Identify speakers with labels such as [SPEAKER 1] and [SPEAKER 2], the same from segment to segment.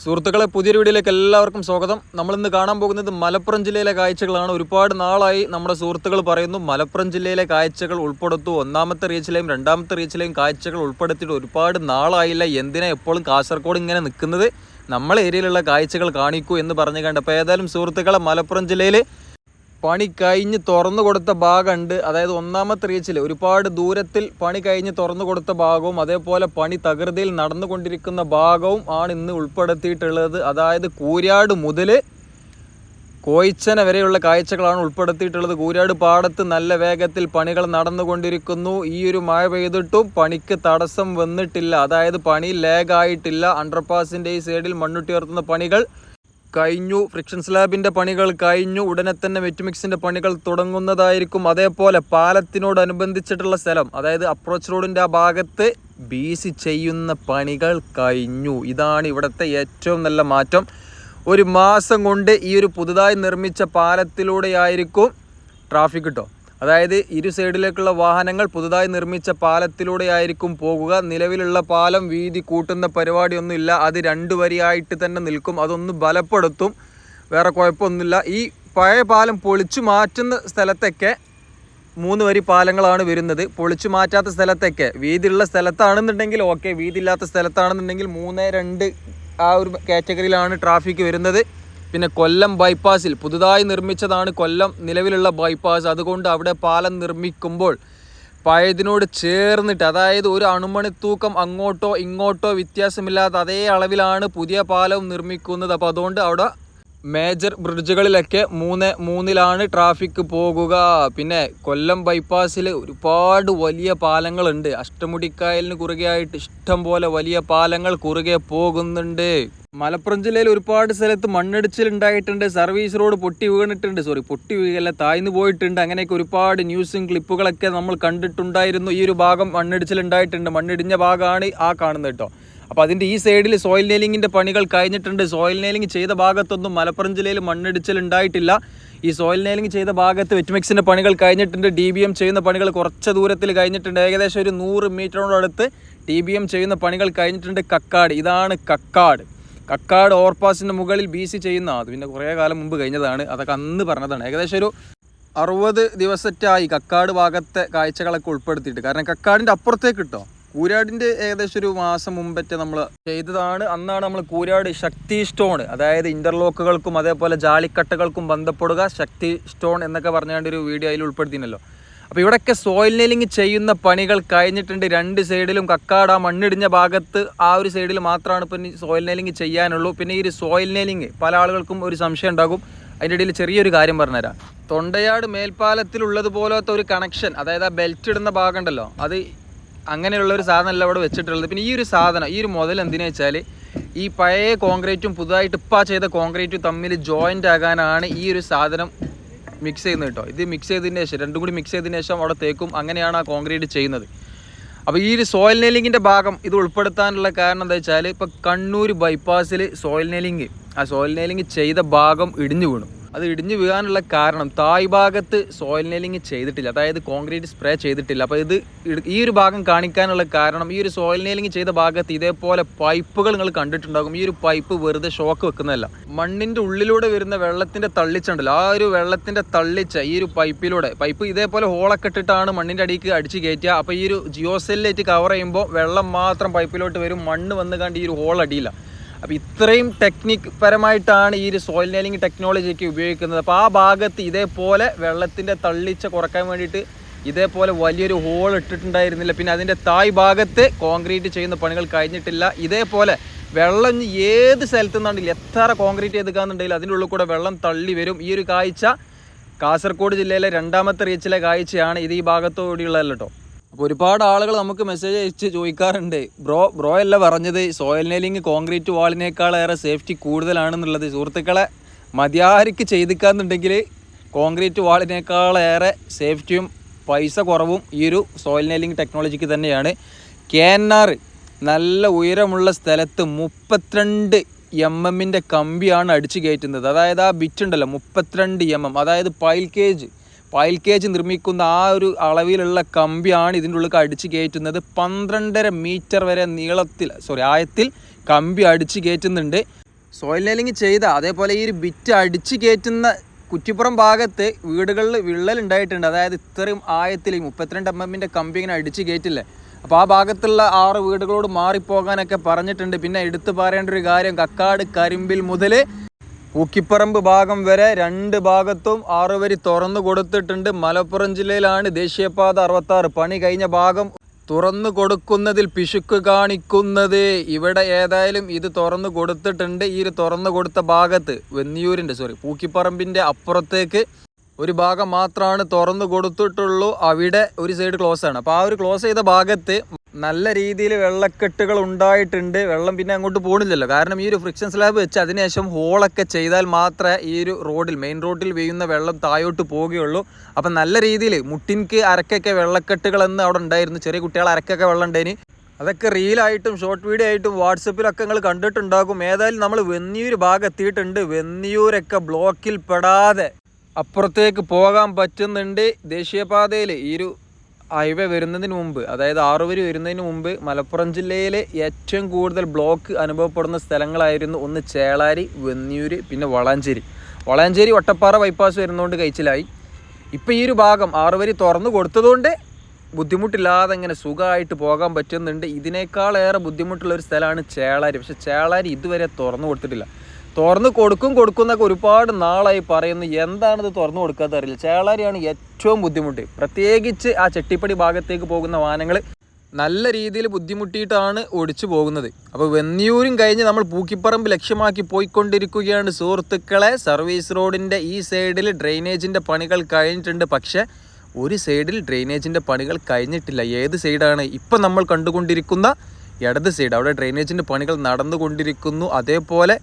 [SPEAKER 1] സുഹൃത്തുക്കളെ, പുതിയൊരു വീഡിയോയിലേക്ക് എല്ലാവർക്കും സ്വാഗതം. നമ്മളിന്ന് കാണാൻ പോകുന്നത് മലപ്പുറം ജില്ലയിലെ കാഴ്ചകളാണ്. ഒരുപാട് നാളായി നമ്മുടെ സുഹൃത്തുക്കൾ പറയുന്നു മലപ്പുറം ജില്ലയിലെ കാഴ്ചകൾ ഉൾപ്പെടുത്തു, ഒന്നാമത്തെ റീച്ചിലെയും രണ്ടാമത്തെ റീച്ചിലെയും കാഴ്ചകൾ ഉൾപ്പെടുത്തിയിട്ട് ഒരുപാട് നാളായില്ല, എന്തിനാ എപ്പോഴും കാസർഗോഡ് ഇങ്ങനെ നിൽക്കുന്നത്, നമ്മളെ ഏരിയയിലുള്ള കാഴ്ചകൾ കാണിക്കൂ എന്ന് പറഞ്ഞു കണ്ട്. അപ്പോൾ ഏതായാലും സുഹൃത്തുക്കളെ, മലപ്പുറം ജില്ലയിൽ പണി കഴിഞ്ഞ് തുറന്നു കൊടുത്ത ഭാഗമുണ്ട്. അതായത് ഒന്നാമത്തെ റീച്ചിൽ ഒരുപാട് ദൂരത്തിൽ പണി കഴിഞ്ഞ് തുറന്നു കൊടുത്ത ഭാഗവും അതേപോലെ പണി തകൃതിയിൽ നടന്നുകൊണ്ടിരിക്കുന്ന ഭാഗവും ആണ് ഇന്ന് ഉൾപ്പെടുത്തിയിട്ടുള്ളത്. അതായത് കൂരാട് മുതൽ കോയിച്ചന വരെയുള്ള കാഴ്ചകളാണ് ഉൾപ്പെടുത്തിയിട്ടുള്ളത്. കൂരാട് പാടത്ത് നല്ല വേഗത്തിൽ പണികൾ നടന്നുകൊണ്ടിരിക്കുന്നു. ഈ ഒരു മഴ പെയ്തിട്ടും പണിക്ക് തടസ്സം വന്നിട്ടില്ല. അതായത് പണി ലാഗായിട്ടില്ല. അണ്ടർപാസിൻ്റെ ഈ സൈഡിൽ മണ്ണുയർത്തുന്ന പണികൾ കഴിഞ്ഞു, ഫ്രിക്ഷൻ സ്ലാബിൻ്റെ പണികൾ കഴിഞ്ഞു, ഉടനെ തന്നെ വെറ്റുമിക്സിൻ്റെ പണികൾ തുടങ്ങുന്നതായിരിക്കും. അതേപോലെ പാലത്തിനോടനുബന്ധിച്ചിട്ടുള്ള സ്ഥലം, അതായത് അപ്രോച്ച് റോഡിൻ്റെ ആ ഭാഗത്ത് BC ചെയ്യുന്ന പണികൾ കഴിഞ്ഞു. ഇതാണ് ഇവിടുത്തെ ഏറ്റവും നല്ല മാറ്റം. ഒരു മാസം കൊണ്ട് ഈ ഒരു പുതുതായി നിർമ്മിച്ച പാലത്തിലൂടെയായിരിക്കും ട്രാഫിക് കിട്ടും. അതായത് ഇരു സൈഡിലേക്കുള്ള വാഹനങ്ങൾ പുതുതായി നിർമ്മിച്ച പാലത്തിലൂടെയായിരിക്കും പോകുക. നിലവിലുള്ള പാലം വീതി കൂട്ടുന്ന പരിപാടിയൊന്നുമില്ല. അത് 2 വരിയായിട്ട് തന്നെ നിൽക്കും. അതൊന്ന് ബലപ്പെടുത്തും, വേറെ കുഴപ്പമൊന്നുമില്ല. ഈ പഴയ പാലം പൊളിച്ചു മാറ്റുന്ന സ്ഥലത്തൊക്കെ 3 വരി പാലങ്ങളാണ് വരുന്നത്. പൊളിച്ചു മാറ്റാത്ത സ്ഥലത്തൊക്കെ, വീതിയുള്ള സ്ഥലത്താണെന്നുണ്ടെങ്കിൽ ഓക്കെ, വീതിയില്ലാത്ത സ്ഥലത്താണെന്നുണ്ടെങ്കിൽ 3-2 ആ ഒരു കാറ്റഗറിയിലാണ് ട്രാഫിക് വരുന്നത്. പിന്നെ കൊല്ലം ബൈപ്പാസിൽ പുതുതായി നിർമ്മിച്ചതാണ് കൊല്ലം നിലവിലുള്ള ബൈപ്പാസ്. അതുകൊണ്ട് അവിടെ പാലം നിർമ്മിക്കുമ്പോൾ പഴയതിനോട് ചേർന്നിട്ട്, അതായത് ഒരു അണുമണി തൂക്കം അങ്ങോട്ടോ ഇങ്ങോട്ടോ വ്യത്യാസമില്ലാത്ത അതേ അളവിലാണ് പുതിയ പാലവും നിർമ്മിക്കുന്നത്. അപ്പോൾ അതുകൊണ്ട് അവിടെ മേജർ ബ്രിഡ്ജുകളിലൊക്കെ 3-3ലാണ് ട്രാഫിക് പോകുക. പിന്നെ കൊല്ലം ബൈപ്പാസിൽ ഒരുപാട് വലിയ പാലങ്ങളുണ്ട്. അഷ്ടമുടിക്കായലിന് കുറുകെയായിട്ട് ഇഷ്ടം പോലെ വലിയ പാലങ്ങൾ കുറുകെ പോകുന്നുണ്ട്. മലപ്പുറം ജില്ലയിൽ ഒരുപാട് സ്ഥലത്ത് മണ്ണിടിച്ചിൽ ഉണ്ടായിട്ടുണ്ട്. സർവീസ് റോഡ് പൊട്ടി വീഴല്ല, താഴ്ന്നു പോയിട്ടുണ്ട്. അങ്ങനെയൊക്കെ ഒരുപാട് ന്യൂസും ക്ലിപ്പുകളൊക്കെ നമ്മൾ കണ്ടിട്ടുണ്ടായിരുന്നു. ഈ ഒരു ഭാഗം മണ്ണിടിച്ചിൽ ഉണ്ടായിട്ടുണ്ട്. മണ്ണിടിഞ്ഞ ഭാഗമാണ് ആ കാണുന്നത് കേട്ടോ. അപ്പോൾ അതിൻ്റെ ഈ സൈഡിൽ സോയിൽ നെയിലിങ്ങിൻ്റെ പണികൾ കഴിഞ്ഞിട്ടുണ്ട്. സോയിൽ നെയിലിംഗ് ചെയ്ത ഭാഗത്തൊന്നും മലപ്പുറം ജില്ലയിൽ മണ്ണിടിച്ചിൽ ഉണ്ടായിട്ടില്ല. ഈ സോയിൽ നെയിലിംഗ് ചെയ്ത ഭാഗത്ത് വെറ്റ്മിക്സിൻ്റെ പണികൾ കഴിഞ്ഞിട്ടുണ്ട്. DBM ചെയ്യുന്ന പണികൾ കുറച്ച് ദൂരത്തിൽ കഴിഞ്ഞിട്ടുണ്ട്. ഏകദേശം ഒരു 100 മീറ്ററിനോടടുത്ത് DBM ചെയ്യുന്ന പണികൾ കഴിഞ്ഞിട്ടുണ്ട്. കക്കാട്, ഇതാണ് കക്കാട് ഓവർപാസിൻ്റെ മുകളിൽ BC ചെയ്യുന്ന, അത് പിന്നെ കുറേ കാലം മുമ്പ് കഴിഞ്ഞതാണ്, അതൊക്കെ അന്ന് പറഞ്ഞതാണ്. ഏകദേശം ഒരു 60 ദിവസത്തായി കക്കാട് ഭാഗത്തെ കാഴ്ചകളൊക്കെ ഉൾപ്പെടുത്തിയിട്ട്. കാരണം കക്കാടിൻ്റെ അപ്പുറത്തേക്ക് കിട്ടും, കൂരാടിൻ്റെ ഏകദേശം ഒരു മാസം മുമ്പറ്റേ നമ്മൾ ചെയ്തതാണ്. അന്നാണ് നമ്മൾ കൂരാട് ശക്തി സ്റ്റോൺ, അതായത് ഇൻ്റർലോക്കുകൾക്കും അതേപോലെ ജാലിക്കട്ടകൾക്കും ബന്ധപ്പെടുക ശക്തി സ്റ്റോൺ എന്നൊക്കെ പറഞ്ഞുകൊണ്ട് ഒരു വീഡിയോ അതിൽ ഉൾപ്പെടുത്തിനല്ലോ. അപ്പോൾ ഇവിടെയൊക്കെ സോയിൽ നെയിലിംഗ് ചെയ്യുന്ന പണികൾ കഴിഞ്ഞിട്ടുണ്ട്. 2 സൈഡിലും കക്കാട് ആ മണ്ണിടിഞ്ഞ ഭാഗത്ത് ആ ഒരു സൈഡിൽ മാത്രമാണ് ഇപ്പം സോയിൽ നെയിലിംഗ് ചെയ്യാനുള്ളൂ. പിന്നെ ഈ ഒരു സോയിൽ നെയിലിംഗ് പല ആളുകൾക്കും ഒരു സംശയം ഉണ്ടാകും. അതിൻ്റെ ഇടയിൽ ചെറിയൊരു കാര്യം പറഞ്ഞുതരാം. തൊണ്ടയാട് മേൽപ്പാലത്തിലുള്ളതുപോലത്തെ ഒരു കണക്ഷൻ, അതായത് ആ ബെൽറ്റ് ഇടുന്ന ഭാഗം ഉണ്ടല്ലോ, അത് അങ്ങനെയുള്ള ഒരു സാധനമല്ല ഇവിടെ വെച്ചിട്ടുള്ളത്. പിന്നെ ഈ ഒരു സാധനം, ഈ ഒരു മുതൽ എന്തിനാ വെച്ചാൽ ഈ പഴയ കോൺക്രീറ്റും പുതുതായിട്ട് ഇപ്പോൾ ചെയ്ത കോൺക്രീറ്റും തമ്മിൽ ജോയിൻ്റ് ആകാനാണ് ഈ ഒരു സാധനം മിക്സ് ചെയ്യുന്നത് കേട്ടോ. ഇത് മിക്സ് ചെയ്തതിന് ശേഷം, രണ്ടും കൂടി മിക്സ് ചെയ്തതിന് ശേഷം അവിടെ തേക്കും. അങ്ങനെയാണ് ആ കോൺക്രീറ്റ് ചെയ്യുന്നത്. അപ്പോൾ ഈ ഒരു സോയിൽ നെയിലിങ്ങിൻ്റെ ഭാഗം ഇത് ഉൾപ്പെടുത്താനുള്ള കാരണം എന്താ വെച്ചാൽ, ഇപ്പോൾ കണ്ണൂർ ബൈപ്പാസിൽ സോയിൽ നെയിലിംഗ് ചെയ്ത ഭാഗം ഇടിഞ്ഞു വീണു. അത് ഇടിഞ്ഞു വീഴാനുള്ള കാരണം തായ് ഭാഗത്ത് സോയിൽ നെയിലിംഗ് ചെയ്തിട്ടില്ല, അതായത് കോൺക്രീറ്റ് സ്പ്രേ ചെയ്തിട്ടില്ല. അപ്പോൾ ഈ ഒരു ഭാഗം കാണിക്കാനുള്ള കാരണം, ഈ ഒരു സോയിൽ നെയിലിംഗ് ചെയ്ത ഭാഗത്ത് ഇതേപോലെ പൈപ്പുകൾ നിങ്ങൾ കണ്ടിട്ടുണ്ടാകും. ഈ ഒരു പൈപ്പ് വെറുതെ ഷോക്ക് വെക്കുന്നതല്ല, മണ്ണിൻ്റെ ഉള്ളിലൂടെ വരുന്ന വെള്ളത്തിൻ്റെ തള്ളിച്ചുണ്ടല്ലോ, ആ ഒരു വെള്ളത്തിൻ്റെ തള്ളിച്ച ഈ ഒരു പൈപ്പ് ഇതേപോലെ ഹോളൊക്കെ ഇട്ടിട്ടാണ് മണ്ണിൻ്റെ അടിക്ക് അടിച്ച് കയറ്റുക. അപ്പോൾ ഈ ഒരു ജിയോസെല്ലേറ്റ് കവർ ചെയ്യുമ്പോൾ വെള്ളം മാത്രം പൈപ്പിലോട്ട് വരും, മണ്ണ് വന്ന് കണ്ട് ഈ ഒരു ഹോൾ അടിയില്ല. അപ്പോൾ ഇത്രയും ടെക്നിക്ക് പരമായിട്ടാണ് ഈ ഒരു സോയിൽ നെയിലിംഗ് ടെക്നോളജിയൊക്കെ ഉപയോഗിക്കുന്നത്. അപ്പോൾ ആ ഭാഗത്ത് ഇതേപോലെ വെള്ളത്തിൻ്റെ തള്ളിച്ച കുറക്കാൻ വേണ്ടിയിട്ട് ഇതേപോലെ വലിയൊരു ഹോൾ ഇട്ടിട്ടുണ്ടായിരുന്നില്ല. പിന്നെ അതിൻ്റെ തായ് ഭാഗത്ത് കോൺക്രീറ്റ് ചെയ്യുന്ന പണികൾ കഴിഞ്ഞിട്ടില്ല. ഇതേപോലെ വെള്ളം ഏത് സ്ഥലത്തു നിന്നാണെങ്കിലും എത്ര കോൺക്രീറ്റ് ചെയ്തുകാന്നുണ്ടെങ്കിൽ അതിൻ്റെ ഉള്ളിൽ കൂടെ വെള്ളം തള്ളി വരും. ഈ ഒരു കാഴ്ച കാസർഗോഡ് ജില്ലയിലെ 2ാമത്തെ റീച്ചിലെ കാഴ്ചയാണ്. ഇത് ഈ ഭാഗത്തോടെയുള്ളതല്ല കേട്ടോ. അപ്പോൾ ഒരുപാട് ആളുകൾ നമുക്ക് മെസ്സേജ് അയച്ച് ചോദിക്കാറുണ്ട്, ബ്രോ അല്ല പറഞ്ഞത് സോയിൽ നെയിലിംഗ് കോൺക്രീറ്റ് വാളിനേക്കാളേറെ സേഫ്റ്റി കൂടുതലാണെന്നുള്ളത്. സുഹൃത്തുക്കളെ, മതിയാരിക്ക് ചെയ്തിക്കാന്നുണ്ടെങ്കിൽ കോൺക്രീറ്റ് വാളിനേക്കാളേറെ സേഫ്റ്റിയും പൈസ കുറവും ഈ ഒരു സോയിൽ നെയിലിംഗ് ടെക്നോളജിക്ക് തന്നെയാണ്. KNR നല്ല ഉയരമുള്ള സ്ഥലത്ത് 32 mm കമ്പിയാണ് അടിച്ചു കയറ്റുന്നത്. അതായത് ആ ബിറ്റ് ഉണ്ടല്ലോ 32 mm, അതായത് പൈൽ കേജ് നിർമ്മിക്കുന്ന ആ ഒരു അളവിലുള്ള കമ്പിയാണ് ഇതിൻ്റെ ഉള്ളിൽ അടിച്ച് കയറ്റുന്നത്. 12.5 മീറ്റർ വരെ ആയത്തിൽ കമ്പി അടിച്ച് കയറ്റുന്നുണ്ട്. സോയിൽ നെയിലിംഗ് ചെയ്ത അതേപോലെ ഈ ഒരു ബിറ്റ് അടിച്ച് കയറ്റുന്ന കുറ്റിപ്പുറം ഭാഗത്ത് വീടുകളിൽ വിള്ളൽ ഉണ്ടായിട്ടുണ്ട്. അതായത് ഇത്രയും ആയത്തിൽ 32 mm കമ്പി ഇങ്ങനെ അടിച്ച് കയറ്റില്ലേ. അപ്പോൾ ആ ഭാഗത്തുള്ള 6 വീടുകളോട് മാറിപ്പോകാനൊക്കെ പറഞ്ഞിട്ടുണ്ട്. പിന്നെ എടുത്തു പറയേണ്ട ഒരു കാര്യം, കക്കാട് കരിമ്പിൽ മുതൽ പൂക്കിപ്പറമ്പ് ഭാഗം വരെ 2 ഭാഗത്തും 6 വരി തുറന്നു കൊടുത്തിട്ടുണ്ട്. മലപ്പുറം ജില്ലയിലാണ് ദേശീയപാത 66 പണി കഴിഞ്ഞ ഭാഗം തുറന്നു കൊടുക്കുന്നതിൽ പിശുക്ക് കാണിക്കുന്നത്. ഇവിടെ ഏതായാലും ഇത് തുറന്നു കൊടുത്തിട്ടുണ്ട്. ഈ തുറന്നു കൊടുത്ത ഭാഗത്ത് പൂക്കിപ്പറമ്പിൻ്റെ അപ്പുറത്തേക്ക് ഒരു ഭാഗം മാത്രമാണ് തുറന്നു കൊടുത്തിട്ടുള്ളൂ. അവിടെ ഒരു സൈഡ് ക്ലോസ് ആണ്. അപ്പോൾ ആ ഒരു ക്ലോസ് ചെയ്ത ഭാഗത്ത് നല്ല രീതിയിൽ വെള്ളക്കെട്ടുകൾ ഉണ്ടായിട്ടുണ്ട്. വെള്ളം പിന്നെ അങ്ങോട്ട് പോകണില്ലല്ലോ. കാരണം ഈ ഒരു ഫ്രിക്ഷൻ സ്ലാബ് വെച്ച് അതിനുശേഷം ഹോളൊക്കെ ചെയ്താൽ മാത്രമേ ഈ ഒരു റോഡിൽ മെയിൻ റോഡിൽ വീഴുന്ന വെള്ളം താഴോട്ട് പോവുകയുള്ളൂ. അപ്പം നല്ല രീതിയിൽ മുട്ടിൻക്ക് അരക്കൊക്കെ വെള്ളക്കെട്ടുകളെന്ന് അവിടെ ഉണ്ടായിരുന്നു. ചെറിയ കുട്ടികൾ അരക്കൊക്കെ വെള്ളം ഉണ്ടായിന്. അതൊക്കെ റീലായിട്ടും ഷോർട്ട് വീഡിയോ ആയിട്ടും വാട്സപ്പിലൊക്കെ നിങ്ങൾ കണ്ടിട്ടുണ്ടാകും. ഏതായാലും നമ്മൾ വെന്നിയൂർ ഭാഗം എത്തിയിട്ടുണ്ട്. വെന്നിയൂരൊക്കെ ബ്ലോക്കിൽ പെടാതെ അപ്പുറത്തേക്ക് പോകാൻ പറ്റുന്നുണ്ട്. ദേശീയപാതയിൽ ഈ ഒരു ഹൈവേ വരുന്നതിന് മുമ്പ്, അതായത് 6 വരി വരുന്നതിന് മുമ്പ് മലപ്പുറം ജില്ലയിലെ ഏറ്റവും കൂടുതൽ ബ്ലോക്ക് അനുഭവപ്പെടുന്ന സ്ഥലങ്ങളായിരുന്നു ഒന്ന് ചേളാരി, വെന്നിയൂർ, പിന്നെ വളാഞ്ചേരി ഒട്ടപ്പാറ ബൈപ്പാസ് വരുന്നതുകൊണ്ട് കഴിച്ചിലായി. ഇപ്പോൾ ഈ ഒരു ഭാഗം 6 വരി തുറന്നു കൊടുത്തതുകൊണ്ട് ബുദ്ധിമുട്ടില്ലാതെ ഇങ്ങനെ സുഖമായിട്ട് പോകാൻ പറ്റുന്നുണ്ട്. ഇതിനേക്കാളേറെ ബുദ്ധിമുട്ടുള്ളൊരു സ്ഥലമാണ് ചേളാരി. പക്ഷേ ചേളാരി ഇതുവരെ തുറന്നു കൊടുത്തിട്ടില്ല. തുറന്ന് കൊടുക്കുന്നൊക്കെ ഒരുപാട് നാളായി പറയുന്നു. എന്താണിത് തുറന്നു കൊടുക്കാത്ത അറിയില്ല. ചേളാരിയാണ് ഏറ്റവും ബുദ്ധിമുട്ട്. പ്രത്യേകിച്ച് ആ ചെട്ടിപ്പടി ഭാഗത്തേക്ക് പോകുന്ന വാഹനങ്ങൾ നല്ല രീതിയിൽ ബുദ്ധിമുട്ടിയിട്ടാണ് ഓടിച്ചു പോകുന്നത്. അപ്പോൾ വെന്നിയൂരും കഴിഞ്ഞ് നമ്മൾ പൂക്കിപ്പറമ്പ് ലക്ഷ്യമാക്കി പോയിക്കൊണ്ടിരിക്കുകയാണ് സുഹൃത്തുക്കളെ. സർവീസ് റോഡിൻ്റെ ഈ സൈഡിൽ ഡ്രെയിനേജിൻ്റെ പണികൾ കഴിഞ്ഞിട്ടുണ്ട്. പക്ഷേ ഒരു സൈഡിൽ ഡ്രെയിനേജിൻ്റെ പണികൾ കഴിഞ്ഞിട്ടില്ല. ഏത് സൈഡാണ്? ഇപ്പം നമ്മൾ കണ്ടുകൊണ്ടിരിക്കുന്ന ഇടത് സൈഡ്. അവിടെ ഡ്രെയിനേജിൻ്റെ പണികൾ നടന്നുകൊണ്ടിരിക്കുന്നു. അതേപോലെ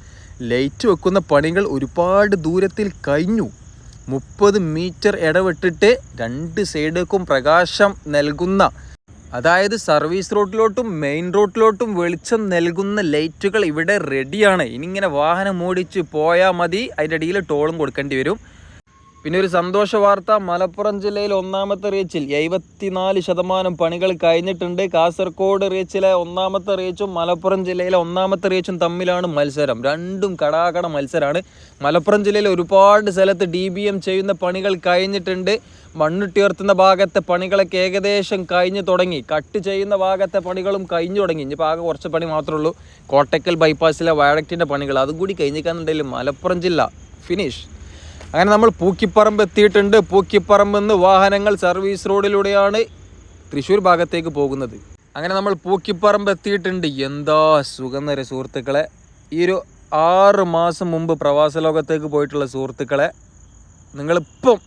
[SPEAKER 1] ലൈറ്റ് വെക്കുന്ന പണികൾ ഒരുപാട് ദൂരത്തിൽ കഴിഞ്ഞു. 30 മീറ്റർ ഇടവിട്ടിട്ട് 2 സൈഡിലേക്കും പ്രകാശം നൽകുന്ന, അതായത് സർവീസ് റോഡിലോട്ടും മെയിൻ റോഡിലോട്ടും വെളിച്ചം നൽകുന്ന ലൈറ്റുകൾ ഇവിടെ റെഡിയാണ്. ഇനിയിങ്ങനെ വാഹനം ഓടിച്ച് പോയാൽ മതി. അതിൻ്റെ ഇടയിൽ ടോളും കൊടുക്കേണ്ടി വരും. പിന്നെ ഒരു സന്തോഷ വാർത്ത, മലപ്പുറം ജില്ലയിൽ ഒന്നാമത്തെ റീച്ചിൽ 74% പണികൾ കഴിഞ്ഞിട്ടുണ്ട്. കാസർഗോഡ് റീച്ചിലെ ഒന്നാമത്തെ റീച്ചും മലപ്പുറം ജില്ലയിലെ ഒന്നാമത്തെ റീച്ചും തമ്മിലാണ് മത്സരം. രണ്ടും കടാകട മത്സരമാണ്. മലപ്പുറം ജില്ലയിൽ ഒരുപാട് സ്ഥലത്ത് DBM ചെയ്യുന്ന പണികൾ കഴിഞ്ഞിട്ടുണ്ട്. മണ്ണിട്ടുയർത്തുന്ന ഭാഗത്തെ പണികളൊക്കെ ഏകദേശം കഴിഞ്ഞു തുടങ്ങി. കട്ട് ചെയ്യുന്ന ഭാഗത്തെ പണികളും കഴിഞ്ഞു തുടങ്ങി. ഇനിയിപ്പോൾ ആകെ കുറച്ച് പണി മാത്രമേ ഉള്ളൂ. കോട്ടക്കൽ ബൈപ്പാസിലെ വയഡക്റ്റിൻ്റെ പണികൾ അതും കൂടി കഴിഞ്ഞിരിക്കാന്നുണ്ടെങ്കിൽ മലപ്പുറം ജില്ല ഫിനിഷ്. അങ്ങനെ നമ്മൾ പൂക്കിപ്പറമ്പ് എത്തിയിട്ടുണ്ട്. പൂക്കിപ്പറമ്പ് നിന്ന് വാഹനങ്ങൾ സർവീസ് റോഡിലൂടെയാണ് തൃശ്ശൂർ ഭാഗത്തേക്ക് പോകുന്നത്. അങ്ങനെ നമ്മൾ പൂക്കിപ്പറമ്പ് എത്തിയിട്ടുണ്ട്. എന്താ സുഖം തരെ സുഹൃത്തുക്കളെ. ഈ ഒരു 6 മാസം മുമ്പ് പ്രവാസ ലോകത്തേക്ക് പോയിട്ടുള്ള സുഹൃത്തുക്കളെ, നിങ്ങളിപ്പം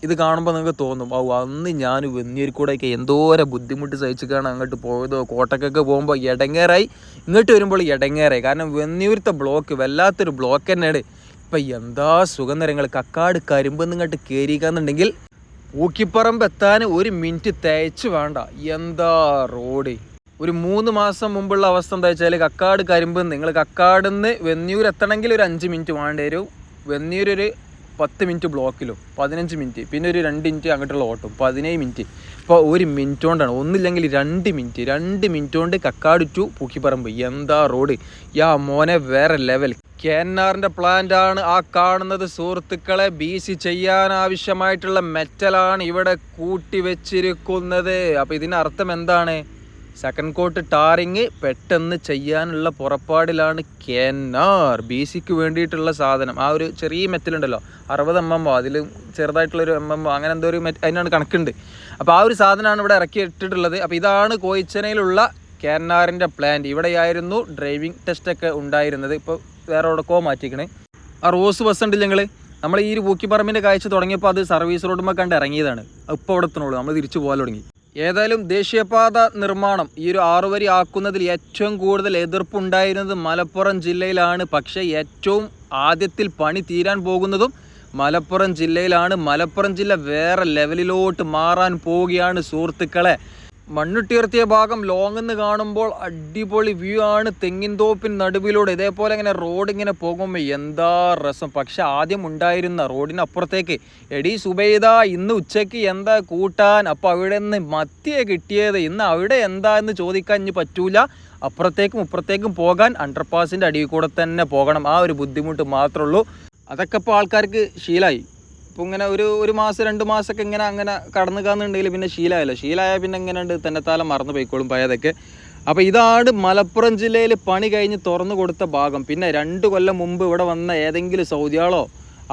[SPEAKER 1] ഇത് കാണുമ്പോൾ നിങ്ങൾക്ക് തോന്നും, അന്ന് ഞാൻ വെന്നിയൂർ കൂടെയൊക്കെ എന്തോരം ബുദ്ധിമുട്ട് സഹിച്ചിട്ടാണ് അങ്ങോട്ട് പോയതോ. കോട്ടക്കൊക്കെ പോകുമ്പോൾ ഇടങ്ങേറായി, ഇങ്ങോട്ട് വരുമ്പോൾ ഇടങ്ങേറായി. കാരണം വെന്നിയൂരത്തെ ബ്ലോക്ക് വല്ലാത്തൊരു ബ്ലോക്ക് തന്നെയാണ്. ഇപ്പം എന്താ സുഖം നിറങ്ങൾ. കക്കാട് കരിമ്പ് നിങ്ങോട്ട് കയറിക്കാന്നുണ്ടെങ്കിൽ പൂക്കിപ്പറമ്പ് എത്താൻ 1 മിനിറ്റ് തേച്ച് വേണ്ട. എന്താ റോഡ്. ഒരു 3 മാസം മുമ്പുള്ള അവസ്ഥ എന്താ വെച്ചാൽ, കക്കാട് കരിമ്പ് നിങ്ങൾ കക്കാട് നിന്ന് വെന്നിയൂർ എത്തണമെങ്കിൽ ഒരു 5 മിനിറ്റ് വേണ്ടി വരും. വെന്നിയൂർ ഒരു 10 മിനിറ്റ് ബ്ലോക്കിലും 15 മിനിറ്റ്, പിന്നെ ഒരു 2 മിനിറ്റ് അങ്ങോട്ടുള്ള ഓട്ടും 17 മിനിറ്റ്. ഇപ്പോൾ 1 മിനിറ്റ് കൊണ്ടാണ്, ഒന്നില്ലെങ്കിൽ 2 മിനിറ്റ് കൊണ്ട് കക്കാട് ടു പൂക്കിപ്പറമ്പ്. എന്താ റോഡ്. യാ മോനെ, വേറെ ലെവൽ. KNRൻ്റെ പ്ലാന്റാണ് ആ കാണുന്നത് സുഹൃത്തുക്കളെ. BC ചെയ്യാൻ ആവശ്യമായിട്ടുള്ള മെറ്റലാണ് ഇവിടെ കൂട്ടി വെച്ചിരിക്കുന്നത്. അപ്പോൾ ഇതിനർത്ഥം എന്താണ്? സെക്കൻഡ് കോട്ട് ടാറിങ് പെട്ടെന്ന് ചെയ്യാനുള്ള പുറപ്പാടിലാണ് KNR. BCക്ക് വേണ്ടിയിട്ടുള്ള സാധനം. ആ ഒരു ചെറിയ മെറ്റലുണ്ടല്ലോ, 60 mm, അതിൽ ചെറുതായിട്ടുള്ളൊരു mm, അങ്ങനെ എന്തോ ഒരു അതിനാണ് കണക്കുണ്ട്. അപ്പോൾ ആ ഒരു സാധനമാണ് ഇവിടെ ഇറക്കി ഇട്ടിട്ടുള്ളത്. അപ്പോൾ ഇതാണ് കോയിച്ചനയിലുള്ള KNRൻ്റെ പ്ലാന്റ്. ഇവിടെയായിരുന്നു ഡ്രൈവിംഗ് ടെസ്റ്റൊക്കെ ഉണ്ടായിരുന്നത്. ഇപ്പോൾ വേറെ എവിടെക്കോ മാറ്റിക്കണേ. ആ റോസ് ബസ് ഉണ്ടല്ലോ ഞങ്ങൾ, നമ്മൾ ഈ ഒരു പൂക്കിപ്പറമ്പിൻ്റെ കാഴ്ച തുടങ്ങിയപ്പോൾ അത് സർവീസ് റോഡുമ്പോൾ കണ്ട് ഇറങ്ങിയതാണ്. ഇപ്പോൾ അവിടെ എത്തണുള്ളൂ, നമ്മൾ തിരിച്ചു പോകാൻ തുടങ്ങി. ഏതായാലും ദേശീയപാത നിർമ്മാണം ഈ ഒരു 6 വരി ആക്കുന്നതിൽ ഏറ്റവും കൂടുതൽ എതിർപ്പുണ്ടായിരുന്നത് മലപ്പുറം ജില്ലയിലാണ്. പക്ഷേ ഏറ്റവും ആദ്യത്തിൽ പണി തീരാൻ പോകുന്നതും മലപ്പുറം ജില്ലയിലാണ്. മലപ്പുറം ജില്ല വേറെ ലെവലിലോട്ട് മാറാൻ പോവുകയാണ് സുഹൃത്തുക്കളെ. മണ്ണുട്ടിയർത്തിയ ഭാഗം ലോങ് എന്ന് കാണുമ്പോൾ അടിപൊളി വ്യൂ ആണ്. തെങ്ങിൻ തോപ്പിൻ നടുവിലൂടെ ഇതേപോലെ ഇങ്ങനെ റോഡ് ഇങ്ങനെ പോകുമ്പോൾ എന്താ രസം. പക്ഷെ ആദ്യം ഉണ്ടായിരുന്ന റോഡിനപ്പുറത്തേക്ക് എടി സുബൈദ ഇന്ന് ഉച്ചയ്ക്ക് എന്താ കൂട്ടാൻ, അപ്പോൾ അവിടെ നിന്ന് മത്തിയെ കിട്ടിയത്. ഇന്ന് അവിടെ എന്താ എന്ന് ചോദിക്കാൻ ഇനി പറ്റൂല. അപ്പുറത്തേക്കും ഇപ്പുറത്തേക്കും പോകാൻ അണ്ടർപാസിൻ്റെ അടിയിൽ കൂടെ തന്നെ പോകണം. ആ ഒരു ബുദ്ധിമുട്ട് മാത്രമേ ഉള്ളൂ. അതൊക്കെ ഇപ്പോൾ ആൾക്കാർക്ക് ശീലമായി. ഇപ്പോൾ ഇങ്ങനെ ഒരു മാസം 2 മാസമൊക്കെ അങ്ങനെ കടന്നു കാന്നുണ്ടെങ്കിൽ പിന്നെ ശീലമായാൽ പിന്നെ എങ്ങനെയുണ്ട് തന്നെത്താലം മറന്നു പോയിക്കോളും പഴയതൊക്കെ. അപ്പോൾ ഇതാണ് മലപ്പുറം ജില്ലയിൽ പണി കഴിഞ്ഞ് തുറന്നു കൊടുത്ത ഭാഗം. പിന്നെ 2 കൊല്ലം മുമ്പ് ഇവിടെ വന്ന ഏതെങ്കിലും സൗദികളോ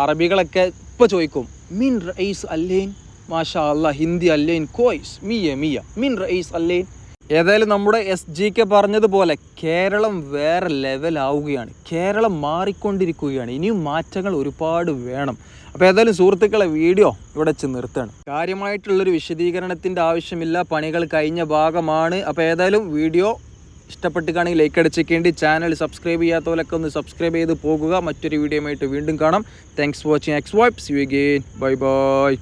[SPEAKER 1] അറബികളൊക്കെ ഇപ്പോൾ ചോദിക്കും, മിൻ റഈസ് അല്ലേൻ, മാഷാ അല്ലാ, ഹിന്ദി അല്ലേൻ, കോയ്സ് മിയ മിൻ റഈസ് അല്ലേൻ. ഏതായാലും നമ്മുടെ SGK പറഞ്ഞതുപോലെ കേരളം വേറെ ലെവലാവുകയാണ്. കേരളം മാറിക്കൊണ്ടിരിക്കുകയാണ്. ഇനിയും മാറ്റങ്ങൾ ഒരുപാട് വേണം. അപ്പോൾ ഏതായാലും സുഹൃത്തുക്കളെ, വീഡിയോ ഇവിടെ വെച്ച് നിർത്തുകയാണ്. കാര്യമായിട്ടുള്ളൊരു വിശദീകരണത്തിൻ്റെ ആവശ്യമില്ല, പണികൾ കഴിഞ്ഞ ഭാഗമാണ്. അപ്പോൾ ഏതായാലും വീഡിയോ ഇഷ്ടപ്പെട്ടുകയാണെങ്കിൽ ലൈക്ക് അടിച്ചേക്കേണ്ടി, ചാനൽ സബ്സ്ക്രൈബ് ചെയ്യാത്തവരൊക്കെ ഒന്ന് സബ്സ്ക്രൈബ് ചെയ്ത് പോകുക. മറ്റൊരു വീഡിയോയുമായിട്ട് വീണ്ടും കാണാം. Thanks for watching. എക്സ് വൈപ്പ്. See you again. Bye by.